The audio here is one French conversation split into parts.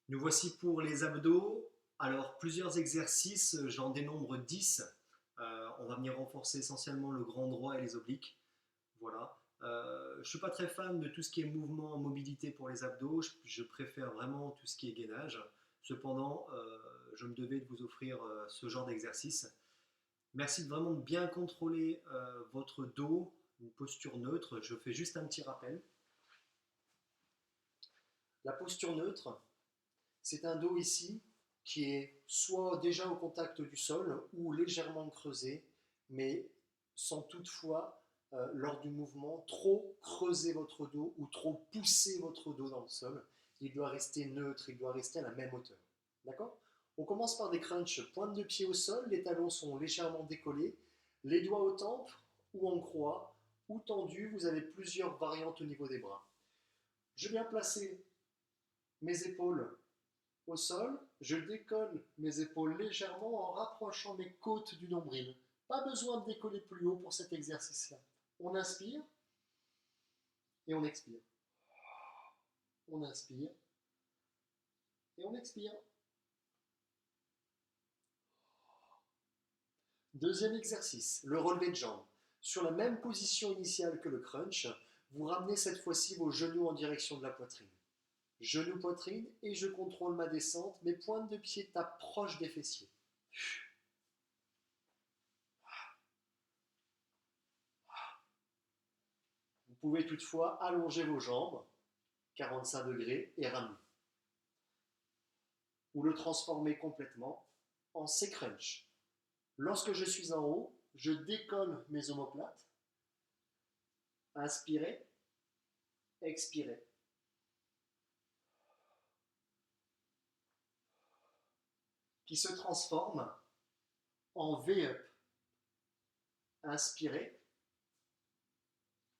Nous voici pour les abdos. Alors, plusieurs exercices, j'en dénombre 10. On va venir renforcer essentiellement le grand droit et les obliques. Voilà. Je ne suis pas très fan de tout ce qui est mouvement en mobilité pour les abdos. Je préfère vraiment tout ce qui est gainage. Cependant, je me devais de vous offrir ce genre d'exercice. Merci de vraiment bien contrôler votre dos, une posture neutre. Je fais juste un petit rappel. La posture neutre, c'est un dos ici qui est soit déjà au contact du sol ou légèrement creusé, mais sans toutefois, lors du mouvement, trop creuser votre dos ou trop pousser votre dos dans le sol. Il doit rester neutre, il doit rester à la même hauteur. D'accord? On commence par des crunchs, pointe de pied au sol, les talons sont légèrement décollés, les doigts aux tempes ou en croix ou tendus. Vous avez plusieurs variantes au niveau des bras. Je viens placer mes épaules au sol, je décolle mes épaules légèrement en rapprochant mes côtes du nombril. Pas besoin de décoller plus haut pour cet exercice-là. On inspire et on expire. On inspire et on expire. Deuxième exercice, le relevé de jambes. Sur la même position initiale que le crunch, vous ramenez cette fois-ci vos genoux en direction de la poitrine. Genou poitrine et je contrôle ma descente. Mes pointes de pied tapent proche des fessiers. Vous pouvez toutefois allonger vos jambes, 45 degrés, et ramener. Ou le transformer complètement en C-crunch. Lorsque je suis en haut, je décolle mes omoplates. Inspirez, expirez. Qui se transforme en V-up. Inspirez,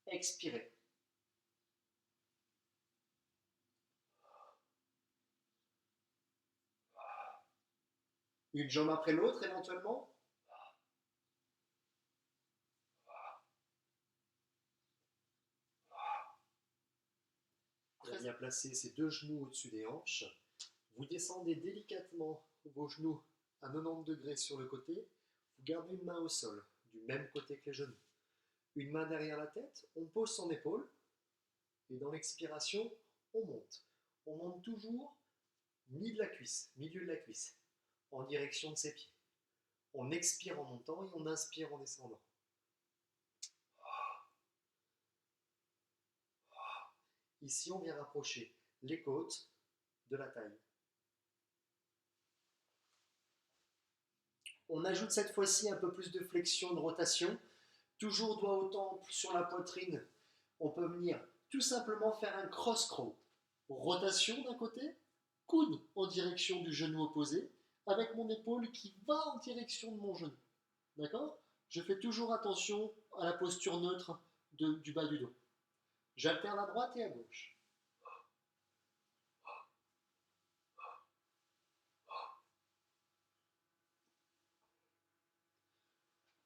expirez. Une jambe après l'autre éventuellement. Très bien placer ces deux genoux au-dessus des hanches. Vous descendez délicatement vos genoux à 90 degrés sur le côté. Vous gardez une main au sol, du même côté que les genoux. Une main derrière la tête, on pose son épaule. Et dans l'expiration, on monte. On monte toujours milieu de la cuisse, en direction de ses pieds. On expire en montant et on inspire en descendant. Ici, on vient rapprocher les côtes de la taille. On ajoute cette fois-ci un peu plus de flexion, de rotation. Toujours doigt au temple sur la poitrine. On peut venir tout simplement faire un cross-crow. Rotation d'un côté, coude en direction du genou opposé, avec mon épaule qui va en direction de mon genou. D'accord? Je fais toujours attention à la posture neutre du bas du dos. J'alterne à droite et à gauche.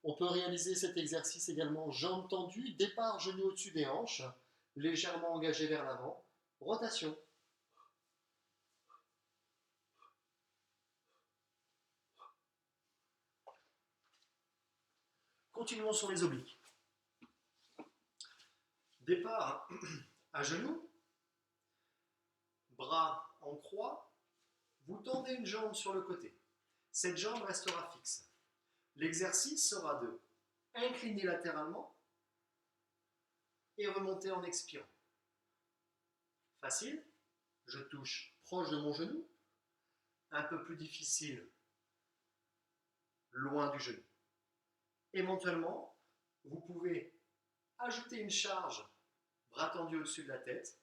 On peut réaliser cet exercice également jambes tendues, départ genou au-dessus des hanches, légèrement engagé vers l'avant, rotation. Continuons sur les obliques. Départ à genoux, bras en croix, vous tendez une jambe sur le côté. Cette jambe restera fixe. L'exercice sera de incliner latéralement et remonter en expirant. Facile, je touche proche de mon genou. Un peu plus difficile, loin du genou. Éventuellement, vous pouvez ajouter une charge, bras tendu au-dessus de la tête,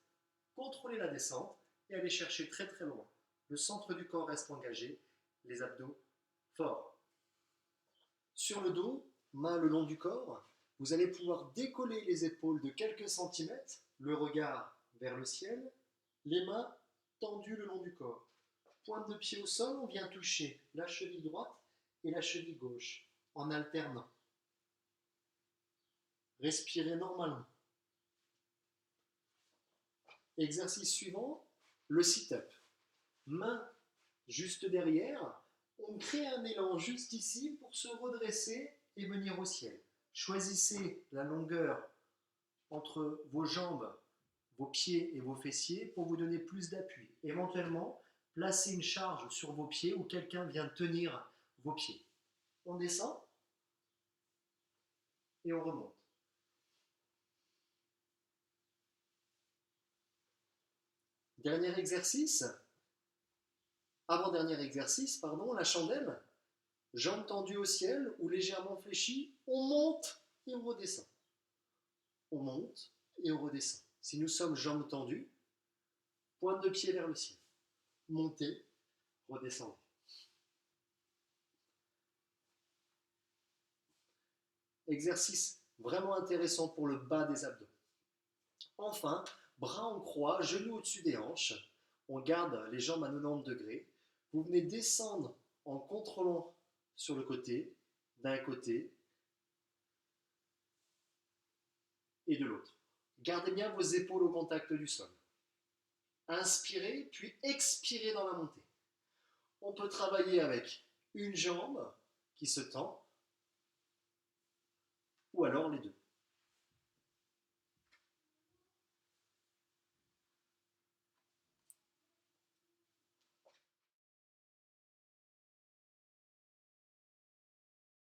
contrôler la descente et aller chercher très très loin. Le centre du corps reste engagé, les abdos forts. Sur le dos, main le long du corps, vous allez pouvoir décoller les épaules de quelques centimètres, le regard vers le ciel, les mains tendues le long du corps. Pointe de pied au sol, on vient toucher la cheville droite et la cheville gauche en alternant. Respirez normalement. Exercice suivant, le sit-up. Main juste derrière. On crée un élan juste ici pour se redresser et venir au ciel. Choisissez la longueur entre vos jambes, vos pieds et vos fessiers pour vous donner plus d'appui. Éventuellement, placez une charge sur vos pieds ou quelqu'un vient tenir vos pieds. On descend et on remonte. Dernier exercice, avant-dernier exercice, pardon, la chandelle, jambes tendues au ciel ou légèrement fléchies, on monte et on redescend. On monte et on redescend. Si nous sommes jambes tendues, pointe de pied vers le ciel. Montez, redescendez. Exercice vraiment intéressant pour le bas des abdos. Enfin, bras en croix, genoux au-dessus des hanches. On garde les jambes à 90 degrés. Vous venez descendre en contrôlant sur le côté, d'un côté et de l'autre. Gardez bien vos épaules au contact du sol. Inspirez, puis expirez dans la montée. On peut travailler avec une jambe qui se tend, ou alors les deux.